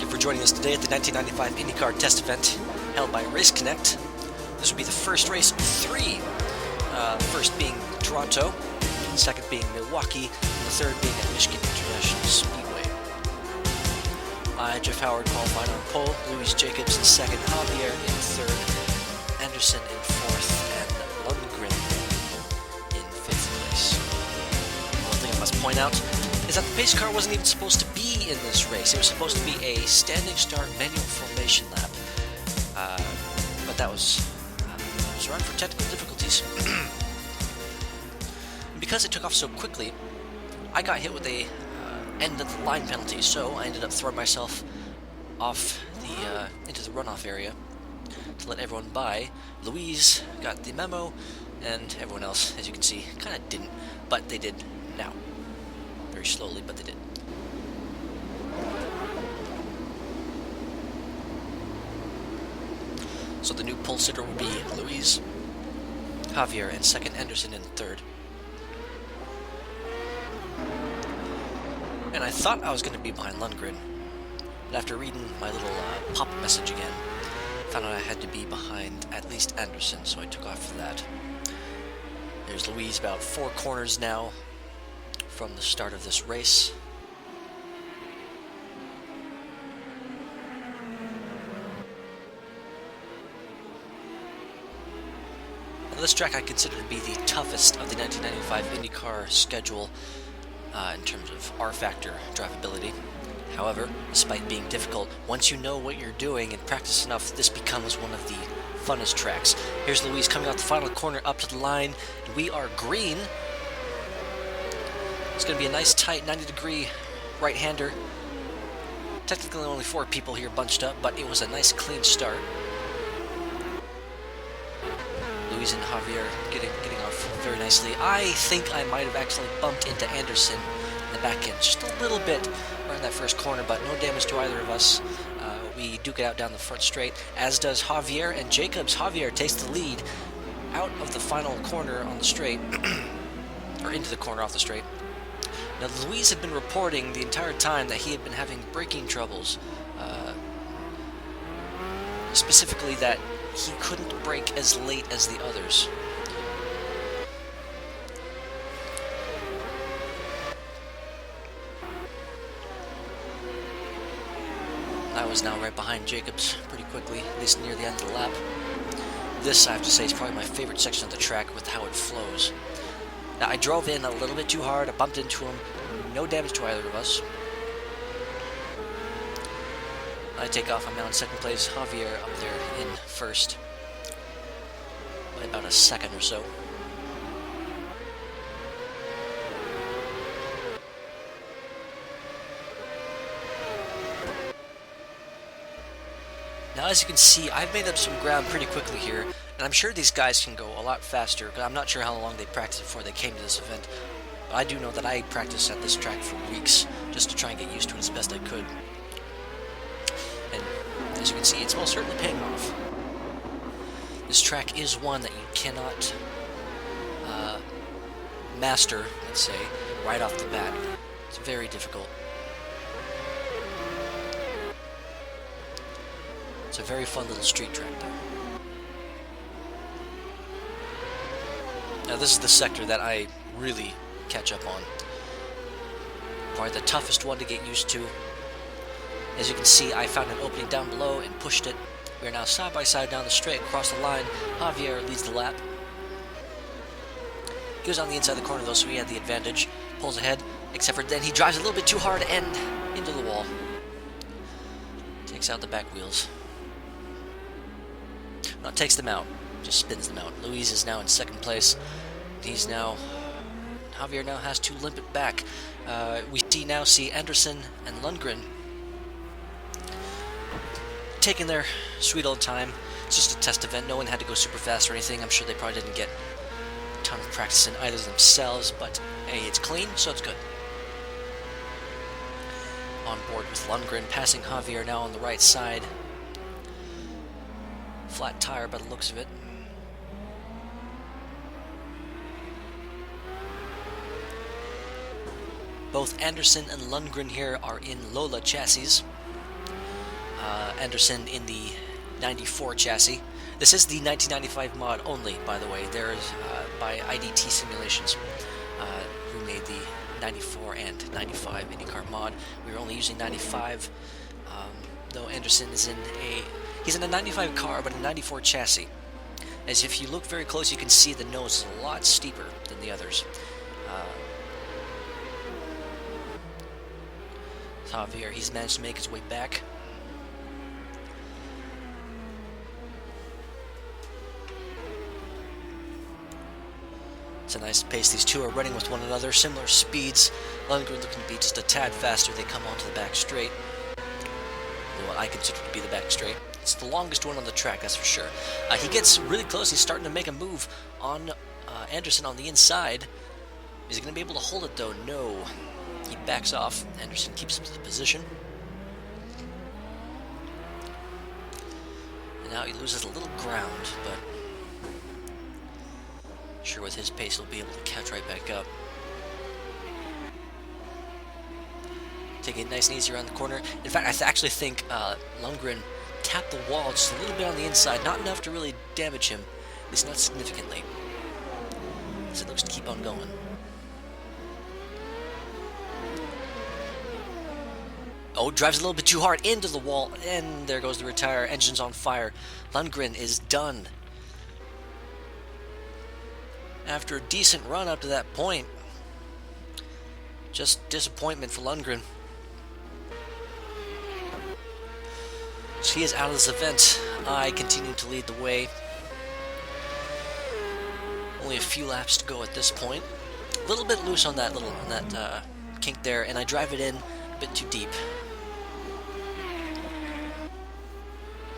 for joining us today at the 1995 Indycar test event held by RaceConnect. This will be the first race of three. First being Toronto, second being Milwaukee, and the third being at Michigan International Speedway. Jeff Howard qualified on pole, Louis Jacobs in second, Javier in third, Anderson in fourth, and Lundgren in fifth place. One thing I must point out is that the pace car wasn't even supposed to be in this race. It was supposed to be a standing start manual formation lap, but that was run for technical difficulties. Because it took off so quickly, I got hit with a end of the line penalty, so I ended up throwing myself off into the runoff area to let everyone by. Louise got the memo, and everyone else, as you can see, kind of didn't, but they did now. Very slowly, but they did. So the new pole sitter will be Louise, Javier in second, Anderson in third. And I thought I was going to be behind Lundgren, but after reading my little pop message again, I found out I had to be behind at least Anderson, so I took off for that. There's Louise about 4 corners now from the start of this race. Now, this track I consider to be the toughest of the 1995 IndyCar schedule in terms of rFactor drivability. However, despite being difficult, once you know what you're doing and practice enough, this becomes one of the funnest tracks. Here's Louise coming out the final corner up to the line, and we are green. It's going to be a nice tight 90-degree right-hander. Technically only 4 people here bunched up, but it was a nice clean start. Louise and Javier getting off very nicely. I think I might have actually bumped into Anderson in the back end just a little bit around that first corner, but no damage to either of us. We duke it out down the front straight, as does Javier and Jacobs. Javier takes the lead out of the final corner on the straight, or into the corner off the straight. Now, Louise had been reporting the entire time that he had been having braking troubles, specifically that he couldn't brake as late as the others. I was now right behind Jacobs pretty quickly, at least near the end of the lap. This, I have to say, is probably my favorite section of the track with how it flows. Now, I drove in a little bit too hard, I bumped into him, no damage to either of us. I take off, I'm now in second place, Javier up there in first, by about a second or so. Now, as you can see, I've made up some ground pretty quickly here, and I'm sure these guys can go a lot faster, because I'm not sure how long they practiced before they came to this event. But I do know that I practiced at this track for weeks, just to try and get used to it as best I could. And as you can see, it's most certainly paying off. This track is one that you cannot master, let's say, right off the bat. It's very difficult. It's a very fun little street track, though. Now, this is the sector that I really catch up on. Probably the toughest one to get used to. As you can see, I found an opening down below and pushed it. We are now side by side down the straight across the line. Javier leads the lap. He was on the inside of the corner, though, so he had the advantage. Pulls ahead, except for then he drives a little bit too hard and into the wall. Takes out the back wheels. No, takes them out. Just spins them out. Louise is now in second place. Javier now has to limp it back. We now see Anderson and Lundgren taking their sweet old time. It's just a test event. No one had to go super fast or anything. I'm sure they probably didn't get a ton of practice in either themselves, but hey, it's clean, so it's good. On board with Lundgren, passing Javier now on the right side. Flat tire by the looks of it. Both Anderson and Lundgren here are in Lola chassis. Anderson in the 94 chassis. This is the 1995 mod only, by the way. There is by IDT Simulations, who made the 94 and 95 IndyCar mod. We were only using 95, though Anderson is he's in a 95 car, but a 94 chassis. As if you look very close, you can see the nose is a lot steeper than the others. Javier, he's managed to make his way back. It's a nice pace. These two are running with one another, similar speeds. Lundgren looking to be just a tad faster. They come onto the back straight. What I consider to be the back straight. It's the longest one on the track, that's for sure. He gets really close. He's starting to make a move on Anderson on the inside. Is he going to be able to hold it, though? No. He backs off. Anderson keeps him to the position. And now he loses a little ground, but sure with his pace he'll be able to catch right back up. Taking it nice and easy around the corner. In fact, I actually think Lundgren tapped the wall just a little bit on the inside, not enough to really damage him, at least not significantly, as it looks to keep on going. Oh, drives a little bit too hard into the wall, and there goes the retire. Engine's on fire. Lundgren is done. After a decent run up to that point, just disappointment for Lundgren. So he is out of this event. I continue to lead the way. Only a few laps to go at this point. A little bit loose on that kink there, and I drive it in a bit too deep.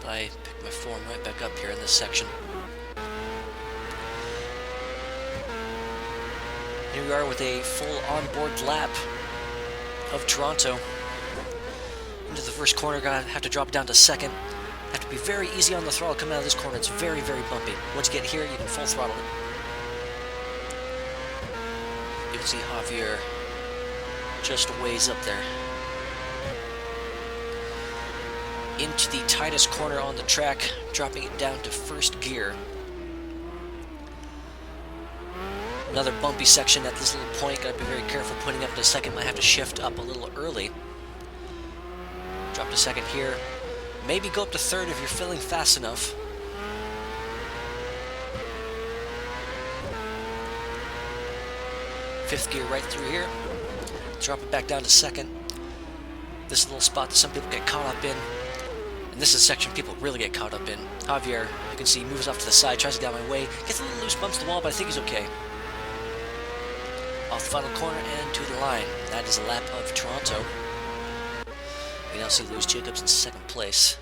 But I pick my form right back up here in this section. Here we are with a full onboard lap of Toronto. Into the first corner, gonna have to drop down to second. Have to be very easy on the throttle coming out of this corner. It's very, very bumpy. Once you get here, you can full throttle it. You can see Javier just a ways up there. Into the tightest corner on the track, dropping it down to first gear. Another bumpy section at this little point. Gotta be very careful putting up to second. Might have to shift up a little early. Drop to second here. Maybe go up to third if you're filling fast enough. Fifth gear right through here. Drop it back down to second. This little spot that some people get caught up in. And this is a section people really get caught up in. Javier, you can see, moves off to the side, tries to get out of my way. Gets a little loose, bumps the wall, but I think he's okay. Off the final corner and to the line. That is a lap of Toronto. We now see Lewis Jacobs in second place.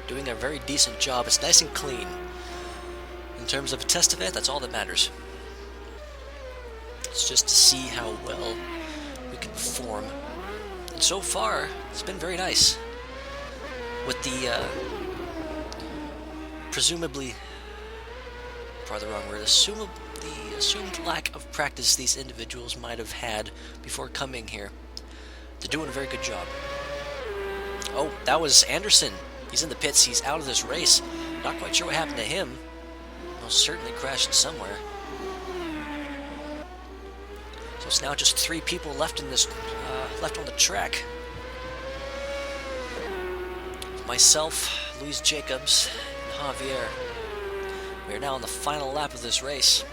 Doing a very decent job. It's nice and clean. In terms of a test event, that's all that matters. It's just to see how well we can perform. And so far, it's been very nice. With the presumably, probably the wrong word, the assumed lack of practice these individuals might have had before coming here. They're doing a very good job. Oh, that was Anderson. He's in the pits. He's out of this race. Not quite sure what happened to him. Most certainly crashed somewhere. So it's now just 3 people left in this, left on the track. Myself, Luis Jacobs, and Javier. We are now on the final lap of this race.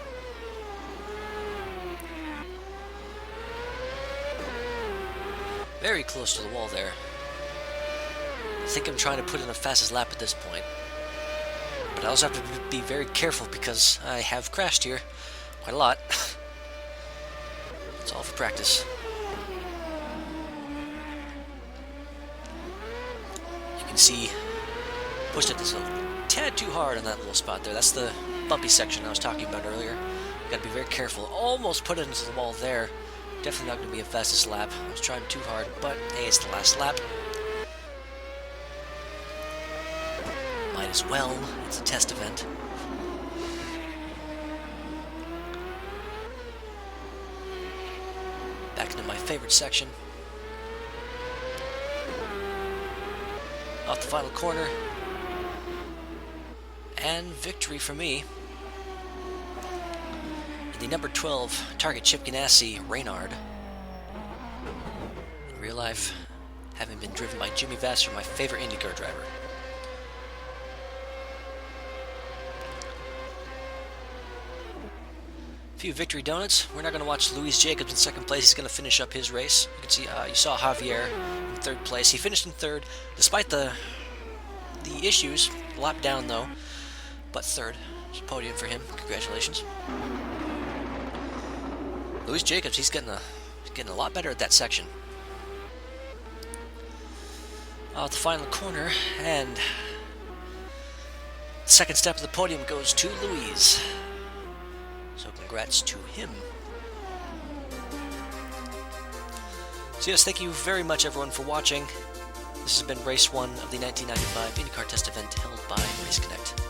Very close to the wall there. I think I'm trying to put in the fastest lap at this point. But I also have to be very careful because I have crashed here quite a lot. It's all for practice. You can see, pushed it just a tad too hard on that little spot there. That's the bumpy section I was talking about earlier. Gotta be very careful. Almost put it into the wall there. Definitely not going to be a fastest lap. I was trying too hard, but hey, it's the last lap. Might as well. It's a test event. favorite section. Off the final corner. And victory for me. The number 12 target Chip Ganassi Reynard. In real life, having been driven by Jimmy Vasser, my favorite Indycar driver. A few victory donuts. We're not going to watch Luis Jacobs in second place. He's going to finish up his race. You can see, you saw Javier in third place. He finished in third, despite the issues. A lap down though, but third. It's a podium for him. Congratulations. Luis Jacobs, he's getting a lot better at that section. The final corner, and the second step of the podium goes to Luis. So congrats to him. So yes, thank you very much everyone for watching. This has been Race 1 of the 1995 IndyCar Test event held by RaceConnect.